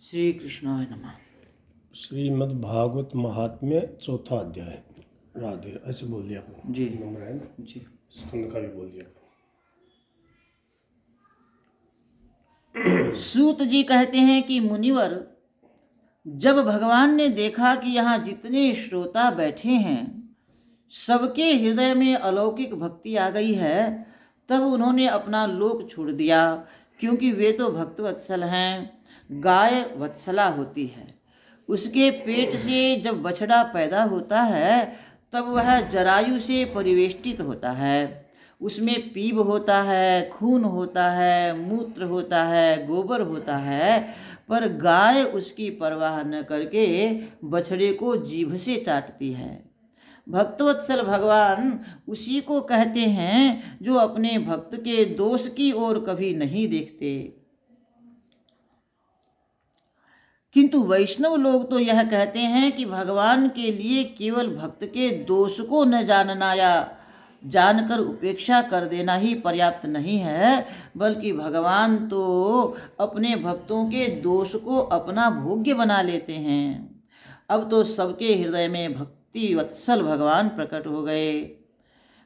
श्री कृष्णाय नमः। श्रीमद् भागवत महात्म्य चौथा अध्याय। राधे ऐसे बोल दिया करो जी नारायण जी। स्कंद का भी बोल दिया सूत जी कहते हैं कि मुनिवर, जब भगवान ने देखा कि यहाँ जितने श्रोता बैठे हैं सबके हृदय में अलौकिक भक्ति आ गई है, तब उन्होंने अपना लोक छोड़ दिया, क्योंकि वे तो भक्तवत्सल हैं। गाय वत्सला होती है, उसके पेट से जब बछड़ा पैदा होता है तब वह जरायु से परिवेष्टित होता है। उसमें पीब होता है, खून होता है, मूत्र होता है, गोबर होता है, पर गाय उसकी परवाह न करके बछड़े को जीभ से चाटती है। भक्तवत्सल भगवान उसी को कहते हैं जो अपने भक्त के दोष की ओर कभी नहीं देखते। किंतु वैष्णव लोग तो यह कहते हैं कि भगवान के लिए केवल भक्त के दोष को न जानना या जानकर उपेक्षा कर देना ही पर्याप्त नहीं है, बल्कि भगवान तो अपने भक्तों के दोष को अपना भोग्य बना लेते हैं। अब तो सबके हृदय में भक्ति वत्सल भगवान प्रकट हो गए।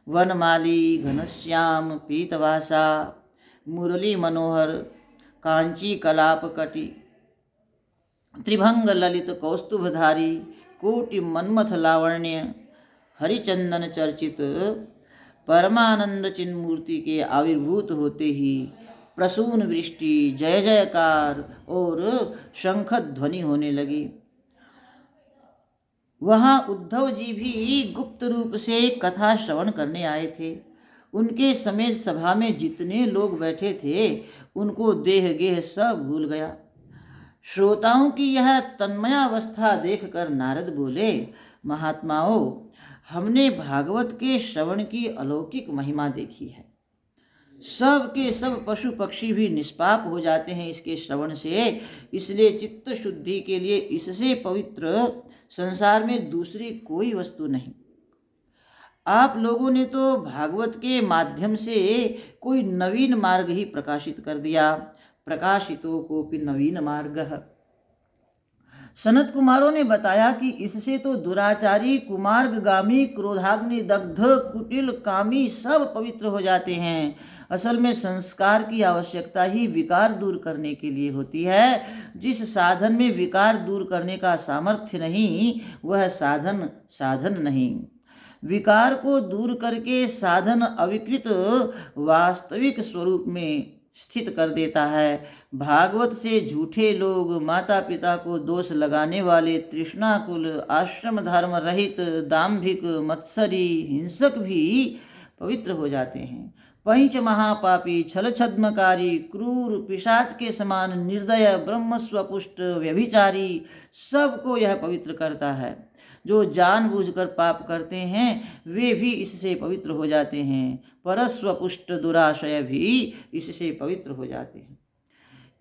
वनमाली घनश्याम पीतवासा मुरली मनोहर कांची कलाप कटी त्रिभंग ललित कौस्तुभधारी कोटि मन्मथ लावण्य हरिचंदन चर्चित परमानंद चिन्मूर्ति के आविर्भूत होते ही प्रसून वृष्टि जय जयकार और शंख ध्वनि होने लगी। वहाँ उद्धव जी भी गुप्त रूप से कथा श्रवण करने आए थे। उनके समेत सभा में जितने लोग बैठे थे उनको देह गेह सब भूल गया। श्रोताओं की यह तन्मयावस्था देखकर नारद बोले, महात्माओं, हमने भागवत के श्रवण की अलौकिक महिमा देखी है। सब के सब पशु पक्षी भी निष्पाप हो जाते हैं इसके श्रवण से। इसलिए चित्त शुद्धि के लिए इससे पवित्र संसार में दूसरी कोई वस्तु नहीं। आप लोगों ने तो भागवत के माध्यम से कोई नवीन मार्ग ही प्रकाशित कर दिया। प्रकाशितो कोपि नवीन मार्गः। सनत कुमारों ने बताया कि इससे तो दुराचारी, कुमार्गगामी, क्रोधाग्नि दग्ध, कुटिल, कामी सब पवित्र हो जाते हैं। असल में संस्कार की आवश्यकता ही विकार दूर करने के लिए होती है। जिस साधन में विकार दूर करने का सामर्थ्य नहीं वह साधन साधन नहीं। विकार को दूर करके साधन अविकृत वास्तविक स्वरूप में स्थित कर देता है। भागवत से झूठे लोग, माता पिता को दोष लगाने वाले, तृष्णाकुल, आश्रम धर्म रहित, दाम्भिक, मत्सरी, हिंसक भी पवित्र हो जाते हैं। पंच महापापी, छल छद्मकारी, क्रूर, पिशाच के समान निर्दय, ब्रह्मस्वपुष्ट, व्यभिचारी सबको यह पवित्र करता है। जो जानबूझकर पाप करते हैं वे भी इससे पवित्र हो जाते हैं। परस्वपुष्ट दुराशय भी इससे पवित्र हो जाते हैं।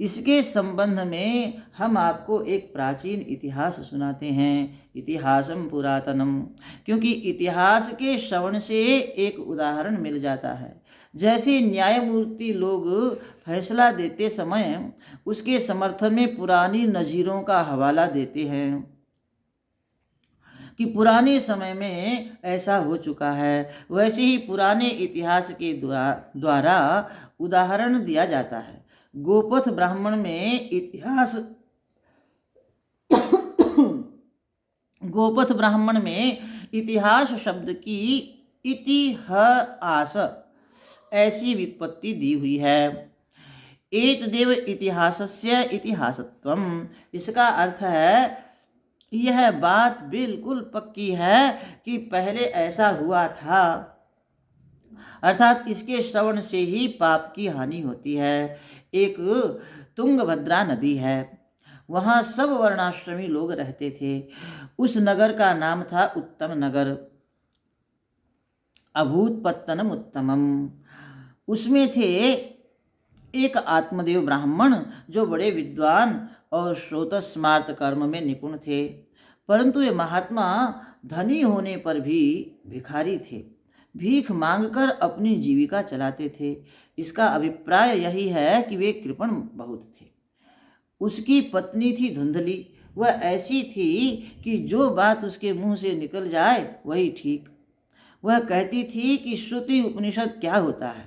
इसके संबंध में हम आपको एक प्राचीन इतिहास सुनाते हैं, इतिहासम पुरातनम, क्योंकि इतिहास के श्रवण से एक उदाहरण मिल जाता है। जैसे न्यायमूर्ति लोग फैसला देते समय उसके समर्थन में पुरानी नज़ीरों का हवाला देते हैं कि पुराने समय में ऐसा हो चुका है, वैसे ही पुराने इतिहास के द्वारा उदाहरण दिया जाता है। गोपथ ब्राह्मण में इतिहास गोपथ ब्राह्मण में इतिहास शब्द की इतिहास ऐसी व्युत्पत्ति दी हुई है। एतदेव इतिहासस्य इतिहासत्वम। इसका अर्थ है यह बात बिल्कुल पक्की है कि पहले ऐसा हुआ था, अर्थात इसके श्रवण से ही पाप की हानि होती है। एक तुंगभद्रा नदी है, वहाँ सब वर्णाश्रमी लोग रहते थे। उस नगर का नाम था उत्तम नगर, अभूतपत्तनम उत्तमम। उसमें थे एक आत्मदेव ब्राह्मण जो बड़े विद्वान और श्रोतस्मार्त कर्म में निपुण थे, परंतु ये महात्मा धनी होने पर भी भिखारी थे। भीख मांगकर अपनी जीविका चलाते थे। इसका अभिप्राय यही है कि वे कृपण बहुत थे। उसकी पत्नी थी धुंधली। वह ऐसी थी कि जो बात उसके मुंह से निकल जाए वही ठीक। वह कहती थी कि श्रुति उपनिषद क्या होता है,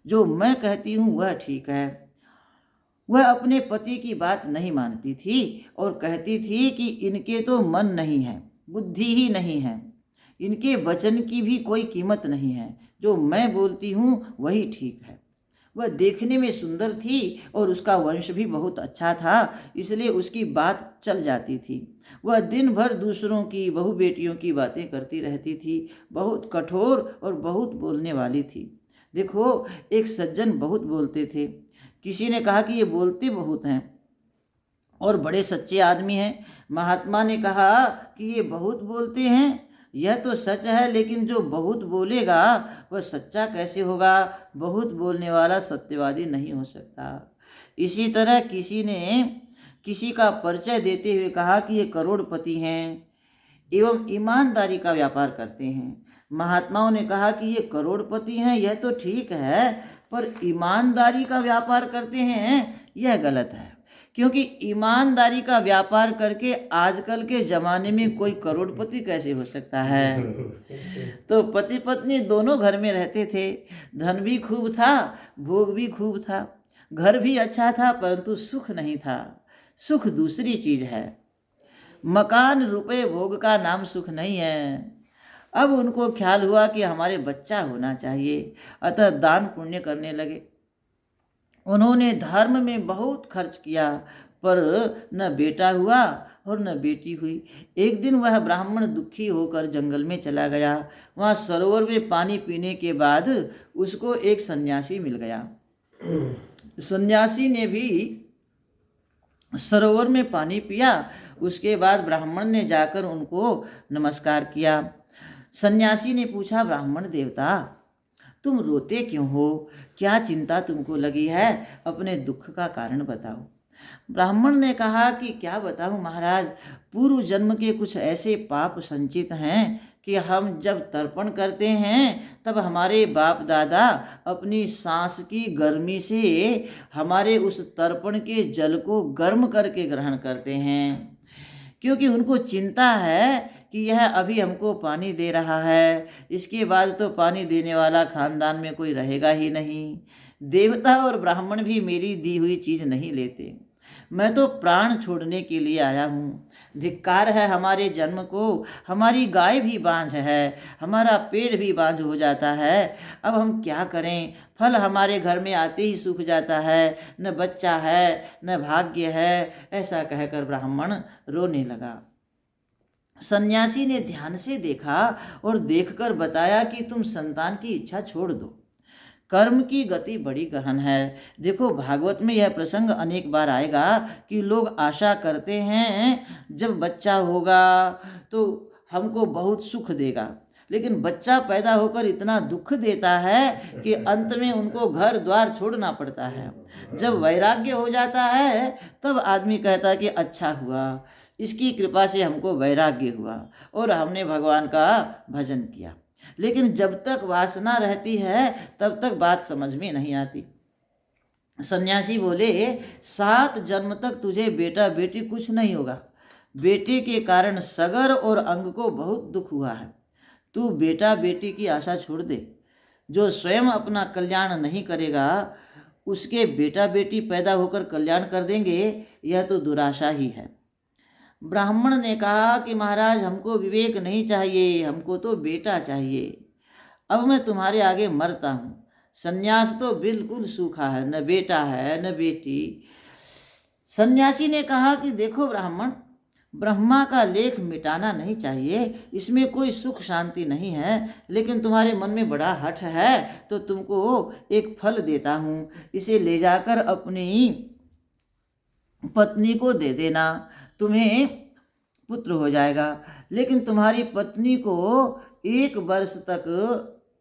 जो मैं कहती हूँ वह ठीक है। वह अपने पति की बात नहीं मानती थी और कहती थी कि इनके तो मन नहीं है, बुद्धि ही नहीं है, इनके वचन की भी कोई कीमत नहीं है, जो मैं बोलती हूँ वही ठीक है। वह देखने में सुंदर थी और उसका वंश भी बहुत अच्छा था, इसलिए उसकी बात चल जाती थी। वह दिन भर दूसरों की बहू बेटियों की बातें करती रहती थी। बहुत कठोर और बहुत बोलने वाली थी। देखो, एक सज्जन बहुत बोलते थे। किसी ने कहा कि ये बोलते बहुत हैं और बड़े सच्चे आदमी हैं। महात्मा ने कहा कि ये बहुत बोलते हैं। यह तो सच है, लेकिन जो बहुत बोलेगा वह सच्चा कैसे होगा? बहुत बोलने वाला सत्यवादी नहीं हो सकता। इसी तरह किसी ने किसी का परिचय देते हुए कहा कि ये करोड़पति हैं एवं ईमानदारी का व्यापार करते हैं। महात्माओं ने कहा कि ये करोड़पति हैं, यह तो ठीक है, पर ईमानदारी का व्यापार करते हैं यह गलत है, क्योंकि ईमानदारी का व्यापार करके आजकल के ज़माने में कोई करोड़पति कैसे हो सकता है? तो पति पत्नी दोनों घर में रहते थे। धन भी खूब था, भोग भी खूब था, घर भी अच्छा था, परंतु सुख नहीं था। सुख दूसरी चीज़ है। मकान, रुपए, भोग का नाम सुख नहीं है। अब उनको ख्याल हुआ कि हमारे बच्चा होना चाहिए, अतः दान पुण्य करने लगे। उन्होंने धर्म में बहुत खर्च किया, पर न बेटा हुआ और न बेटी हुई। एक दिन वह ब्राह्मण दुखी होकर जंगल में चला गया। वहाँ सरोवर में पानी पीने के बाद उसको एक सन्यासी मिल गया। सन्यासी ने भी सरोवर में पानी पिया। उसके बाद ब्राह्मण ने जाकर उनको नमस्कार किया। सन्यासी ने पूछा, ब्राह्मण देवता, तुम रोते क्यों हो? क्या चिंता तुमको लगी है? अपने दुख का कारण बताओ। ब्राह्मण ने कहा कि क्या बताऊं महाराज, पूर्व जन्म के कुछ ऐसे पाप संचित हैं कि हम जब तर्पण करते हैं तब हमारे बाप दादा अपनी सांस की गर्मी से हमारे उस तर्पण के जल को गर्म करके ग्रहण करते हैं, क्योंकि उनको चिंता है कि यह अभी हमको पानी दे रहा है, इसके बाद तो पानी देने वाला खानदान में कोई रहेगा ही नहीं। देवता और ब्राह्मण भी मेरी दी हुई चीज़ नहीं लेते। मैं तो प्राण छोड़ने के लिए आया हूँ। धिक्कार है हमारे जन्म को। हमारी गाय भी बांझ है, हमारा पेड़ भी बांझ हो जाता है। अब हम क्या करें? फल हमारे घर में आते ही सूख जाता है, न बच्चा है न भाग्य है। ऐसा कहकर ब्राह्मण रोने लगा। सन्यासी ने ध्यान से देखा और देखकर बताया कि तुम संतान की इच्छा छोड़ दो। कर्म की गति बड़ी गहन है। देखो, भागवत में यह प्रसंग अनेक बार आएगा कि लोग आशा करते हैं जब बच्चा होगा तो हमको बहुत सुख देगा, लेकिन बच्चा पैदा होकर इतना दुख देता है कि अंत में उनको घर द्वार छोड़ना पड़ता है। जब वैराग्य हो जाता है तब आदमी कहता है कि अच्छा हुआ, इसकी कृपा से हमको वैराग्य हुआ और हमने भगवान का भजन किया। लेकिन जब तक वासना रहती है तब तक बात समझ में नहीं आती। सन्यासी बोले, 7 जन्म तक तुझे बेटा बेटी कुछ नहीं होगा। बेटे के कारण सगर और अंग को बहुत दुख हुआ है। तू बेटा बेटी की आशा छोड़ दे। जो स्वयं अपना कल्याण नहीं करेगा उसके बेटा बेटी पैदा होकर कल्याण कर देंगे, यह तो दुराशा ही है। ब्राह्मण ने कहा कि महाराज, हमको विवेक नहीं चाहिए, हमको तो बेटा चाहिए। अब मैं तुम्हारे आगे मरता हूँ। सन्यास तो बिल्कुल सूखा है, न बेटा है न बेटी। सन्यासी ने कहा कि देखो ब्राह्मण, ब्रह्मा का लेख मिटाना नहीं चाहिए, इसमें कोई सुख शांति नहीं है, लेकिन तुम्हारे मन में बड़ा हठ है तो तुमको एक फल देता हूँ। इसे ले जाकर अपनी पत्नी को दे देना, तुम्हें पुत्र हो जाएगा। लेकिन तुम्हारी पत्नी को 1 वर्ष तक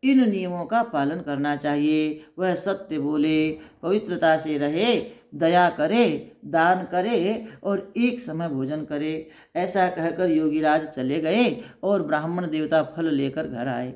इन नियमों का पालन करना चाहिए। वह सत्य बोले, पवित्रता से रहे, दया करे, दान करे और एक समय भोजन करे। ऐसा कहकर योगीराज चले गए और ब्राह्मण देवता फल लेकर घर आए।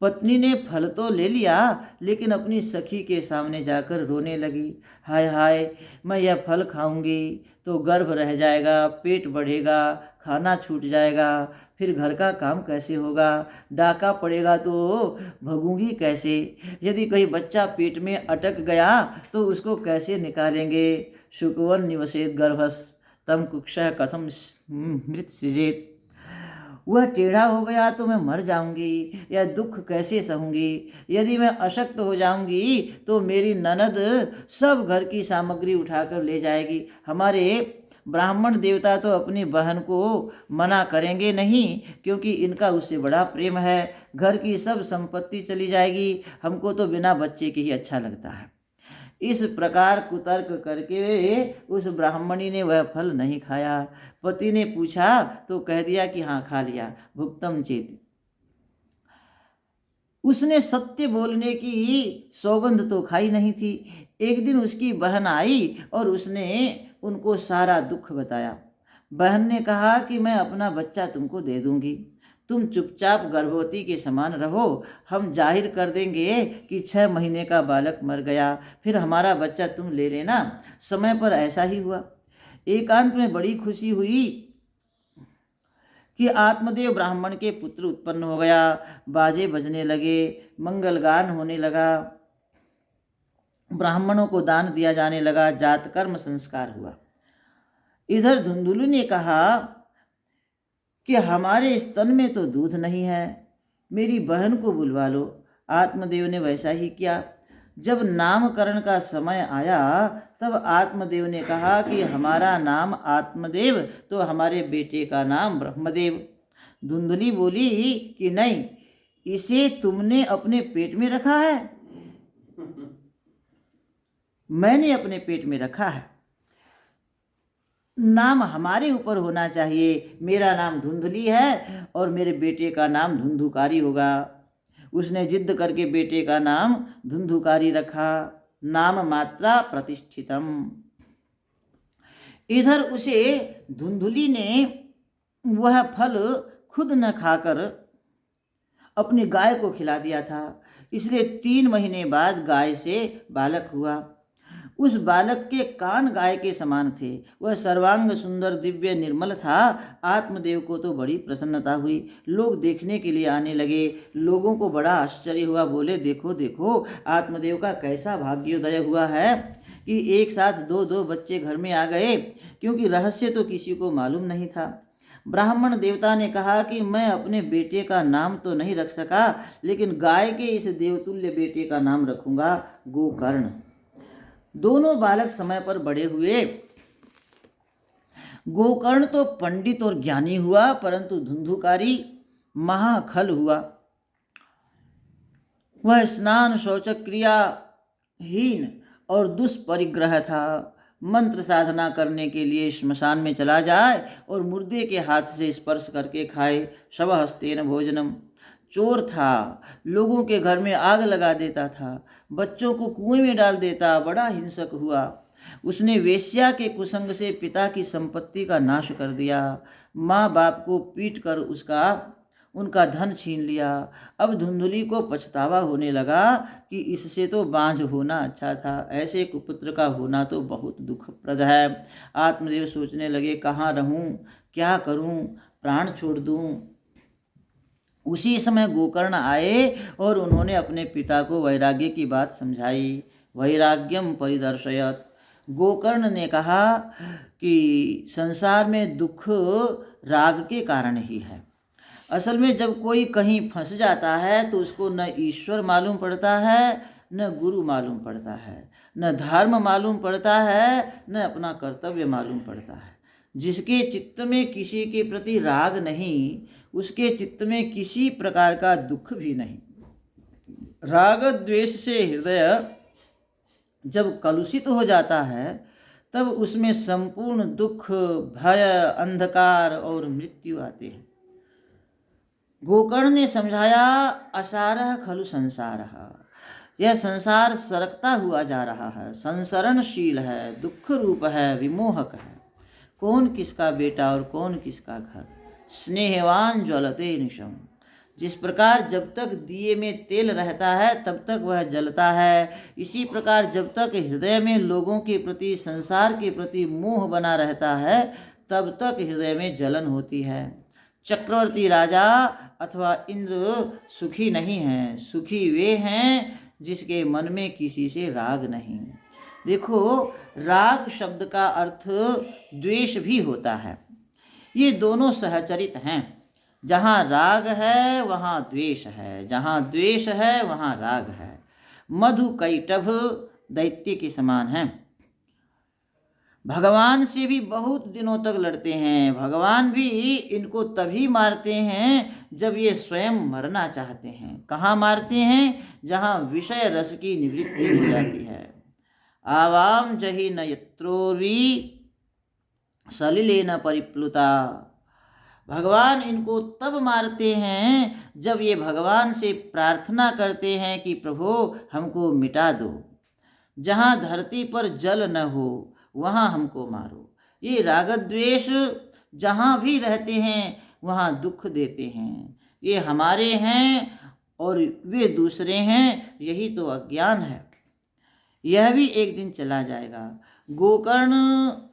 पत्नी ने फल तो ले लिया, लेकिन अपनी सखी के सामने जाकर रोने लगी। हाय हाय, मैं यह फल खाऊंगी तो गर्भ रह जाएगा, पेट बढ़ेगा, खाना छूट जाएगा, फिर घर का काम कैसे होगा, डाका पड़ेगा तो भगूंगी कैसे, यदि कहीं बच्चा पेट में अटक गया तो उसको कैसे निकालेंगे। शुकवन निवसेत गर्भस तम कुक्षः कथम मृत सृजेत। वह टेढ़ा हो गया तो मैं मर जाऊंगी, या दुख कैसे सहूंगी। यदि मैं अशक्त हो जाऊंगी तो मेरी ननद सब घर की सामग्री उठाकर ले जाएगी। हमारे ब्राह्मण देवता तो अपनी बहन को मना करेंगे नहीं, क्योंकि इनका उससे बड़ा प्रेम है। घर की सब संपत्ति चली जाएगी, हमको तो बिना बच्चे के ही अच्छा लगता है। इस प्रकार कुतर्क करके उस ब्राह्मणी ने वह फल नहीं खाया। पति ने पूछा तो कह दिया कि हाँ खा लिया। भुक्तम चेत। उसने सत्य बोलने की सौगंध तो खाई नहीं थी। एक दिन उसकी बहन आई और उसने उनको सारा दुख बताया। बहन ने कहा कि मैं अपना बच्चा तुमको दे दूंगी, तुम चुपचाप गर्भवती के समान रहो। हम जाहिर कर देंगे कि 6 महीने का बालक मर गया, फिर हमारा बच्चा तुम ले लेना। समय पर ऐसा ही हुआ। एकांत में बड़ी खुशी हुई कि आत्मदेव ब्राह्मण के पुत्र उत्पन्न हो गया। बाजे बजने लगे, मंगलगान होने लगा, ब्राह्मणों को दान दिया जाने लगा, जातकर्म संस्कार हुआ। इधर धुंधुलू ने कहा कि हमारे स्तन में तो दूध नहीं है, मेरी बहन को बुलवा लो। आत्मदेव ने वैसा ही किया। जब नामकरण का समय आया तब आत्मदेव ने कहा कि हमारा नाम आत्मदेव तो हमारे बेटे का नाम ब्रह्मदेव। धुंधुली बोली कि नहीं, इसे तुमने अपने पेट में रखा है, मैंने अपने पेट में रखा है। नाम हमारे ऊपर होना चाहिए। मेरा नाम धुंधुली है और मेरे बेटे का नाम धुंधुकारी होगा। उसने जिद्द करके बेटे का नाम धुंधुकारी रखा। नाम मात्रा प्रतिष्ठितम। इधर उसे धुंधुली ने वह फल खुद न खाकर अपनी गाय को खिला दिया था, इसलिए 3 महीने बाद गाय से बालक हुआ। उस बालक के कान गाय के समान थे। वह सर्वांग सुंदर दिव्य निर्मल था। आत्मदेव को तो बड़ी प्रसन्नता हुई। लोग देखने के लिए आने लगे। लोगों को बड़ा आश्चर्य हुआ। बोले, देखो देखो, आत्मदेव का कैसा भाग्योदय हुआ है कि एक साथ 2-2 बच्चे घर में आ गए, क्योंकि रहस्य तो किसी को मालूम नहीं था। ब्राह्मण देवता ने कहा कि मैं अपने बेटे का नाम तो नहीं रख सका, लेकिन गाय के इस देवतुल्य बेटे का नाम रखूंगा, गोकर्ण। दोनों बालक समय पर बड़े हुए। गोकर्ण तो पंडित और ज्ञानी हुआ, परंतु धुंधुकारी महाखल हुआ। वह स्नान शौच क्रियाहीन और दुष्परिग्रह था। मंत्र साधना करने के लिए श्मशान में चला जाए और मुर्दे के हाथ से स्पर्श करके खाए। शवहस्तेन भोजनम। चोर था, लोगों के घर में आग लगा देता था, बच्चों को कुएं में डाल देता, बड़ा हिंसक हुआ। उसने वेश्या के कुसंग से पिता की संपत्ति का नाश कर दिया। माँ बाप को पीट कर उनका धन छीन लिया। अब धुंधुली को पछतावा होने लगा कि इससे तो बांझ होना अच्छा था। ऐसे कुपुत्र का होना तो बहुत दुखप्रद है। आत्मदेव सोचने लगे, कहाँ रहूं, क्या करूं, प्राण छोड़ दूं। उसी समय गोकर्ण आए और उन्होंने अपने पिता को वैराग्य की बात समझाई। वैराग्यम परिदर्शयत। गोकर्ण ने कहा कि संसार में दुख राग के कारण ही है। असल में जब कोई कहीं फंस जाता है तो उसको न ईश्वर मालूम पड़ता है, न गुरु मालूम पड़ता है, न धर्म मालूम पड़ता है, न अपना कर्तव्य मालूम पड़ता है। जिसके चित्त में किसी के प्रति राग नहीं, उसके चित्त में किसी प्रकार का दुख भी नहीं। राग द्वेष से हृदय जब कलुषित हो जाता है तब उसमें संपूर्ण दुख, भय, अंधकार और मृत्यु आते हैं। गोकर्ण ने समझाया, असारः खलु संसारः। यह संसार सरकता हुआ जा रहा है, संसरणशील है, दुख रूप है, विमोहक है। कौन किसका बेटा और कौन किसका घर। स्नेहवान ज्वलते निशम। जिस प्रकार जब तक दिए में तेल रहता है तब तक वह जलता है, इसी प्रकार जब तक हृदय में लोगों के प्रति, संसार के प्रति मोह बना रहता है तब तक हृदय में जलन होती है। चक्रवर्ती राजा अथवा इंद्र सुखी नहीं हैं, सुखी वे हैं जिसके मन में किसी से राग नहीं। देखो, राग शब्द का अर्थ द्वेष भी होता है। ये दोनों सहचरित हैं। जहाँ राग है वहाँ द्वेष है, जहाँ द्वेष है वहाँ राग है। मधु कैटभ दैत्य के समान हैं। भगवान से भी बहुत दिनों तक लड़ते हैं। भगवान भी इनको तभी मारते हैं जब ये स्वयं मरना चाहते हैं। कहाँ मारते हैं? जहाँ विषय रस की निवृत्ति हो जाती है। आवाम जहि न यत्रोर्वी सलिलेन परिप्लुता। भगवान इनको तब मारते हैं जब ये भगवान से प्रार्थना करते हैं कि प्रभु हमको मिटा दो। जहाँ धरती पर जल न हो वहाँ हमको मारो। ये राग द्वेष जहाँ भी रहते हैं वहाँ दुख देते हैं। ये हमारे हैं और वे दूसरे हैं, यही तो अज्ञान है। यह भी एक दिन चला जाएगा। गोकर्ण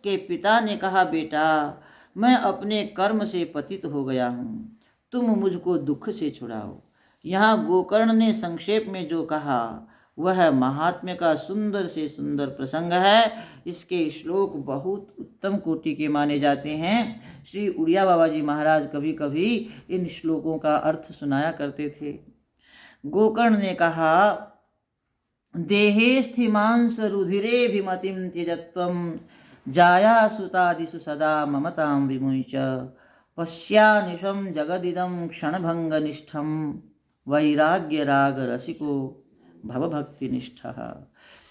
के पिता ने कहा, बेटा मैं अपने कर्म से पतित हो गया हूँ, तुम मुझको दुख से छुड़ाओ। यहाँ गोकर्ण ने संक्षेप में जो कहा वह महात्म्य का सुंदर से सुंदर प्रसंग है। इसके श्लोक बहुत उत्तम कोटि के माने जाते हैं। श्री उड़िया बाबा जी महाराज कभी कभी इन श्लोकों का अर्थ सुनाया करते थे। गोकर्ण ने कहा, देहे स्थिमांस रुधिरे भिमतिम त्यजत्वम जाया सुतादिषु सदा ममतां विमुच पश्यानिशं जगदिदं क्षणभंगनिष्ठं वैराग्य राग रसिको भवभक्तिनिष्ठः।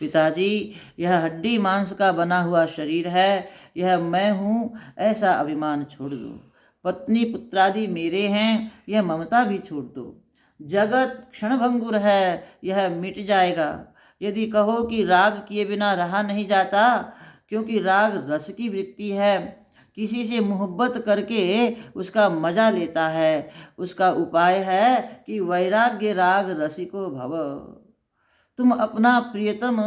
पिताजी, यह हड्डी मांस का बना हुआ शरीर है, यह मैं हूँ, ऐसा अभिमान छोड़ दो। पत्नी पुत्रादि मेरे हैं, यह ममता भी छोड़ दो। जगत क्षणभंगुर है, यह मिट जाएगा। यदि कहो कि राग किए बिना रहा नहीं जाता, क्योंकि राग रस की वृत्ति है, किसी से मोहब्बत करके उसका मजा लेता है, उसका उपाय है कि वैराग्य राग रसिको भव। तुम अपना प्रियतम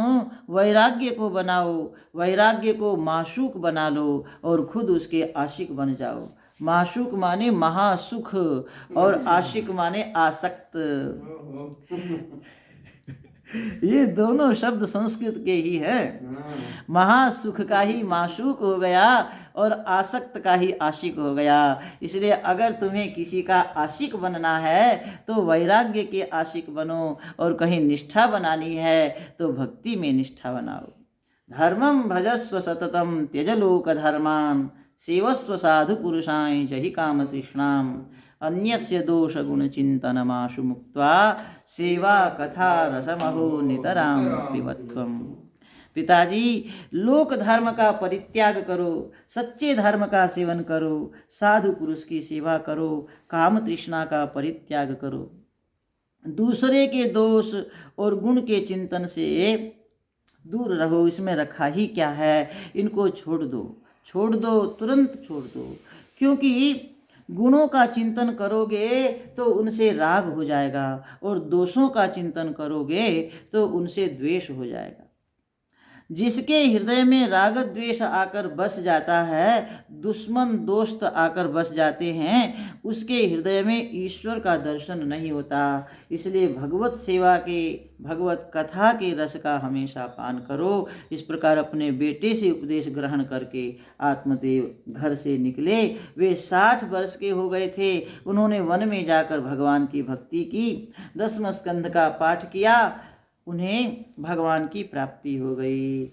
वैराग्य को बनाओ, वैराग्य को माशूक बना लो और खुद उसके आशिक बन जाओ। माशूक माने महासुख और आशिक माने आसक्त। ये दोनों शब्द संस्कृत के ही है। महासुख का ही माशूक हो गया और आसक्त का ही आशिक हो गया। इसलिए अगर तुम्हें किसी का आशिक बनना है तो वैराग्य के आशिक बनो, और कहीं निष्ठा बनानी है तो भक्ति में निष्ठा बनाओ। धर्मं भजस्व सततं त्यज लोक धर्मान् सेवस्व साधु पुरुषाय जहि काम तृष्णाम् अन्यस्य दोष गुण चिंतनमाशु मुक्त्वा सेवा कथा रसमहो नितराम पिबत्वम्। पिताजी, लोक धर्म का परित्याग करो, सच्चे धर्म का सेवन करो, साधु पुरुष की सेवा करो, काम तृष्णा का परित्याग करो। दूसरे के दोष और गुण के चिंतन से दूर रहो। इसमें रखा ही क्या है? इनको छोड़ दो, छोड़ दो, तुरंत छोड़ दो। क्योंकि गुणों का चिंतन करोगे तो उनसे राग हो जाएगा, और दोषों का चिंतन करोगे तो उनसे द्वेष हो जाएगा। जिसके हृदय में राग द्वेष आकर बस जाता है, दुश्मन दोस्त आकर बस जाते हैं, उसके हृदय में ईश्वर का दर्शन नहीं होता। इसलिए भगवत सेवा के, भगवत कथा के रस का हमेशा पान करो। इस प्रकार अपने बेटे से उपदेश ग्रहण करके आत्मदेव घर से निकले। वे 60 वर्ष के हो गए थे। उन्होंने वन में जाकर भगवान की भक्ति की, 10वें स्कंध का पाठ किया, उन्हें भगवान की प्राप्ति हो गई।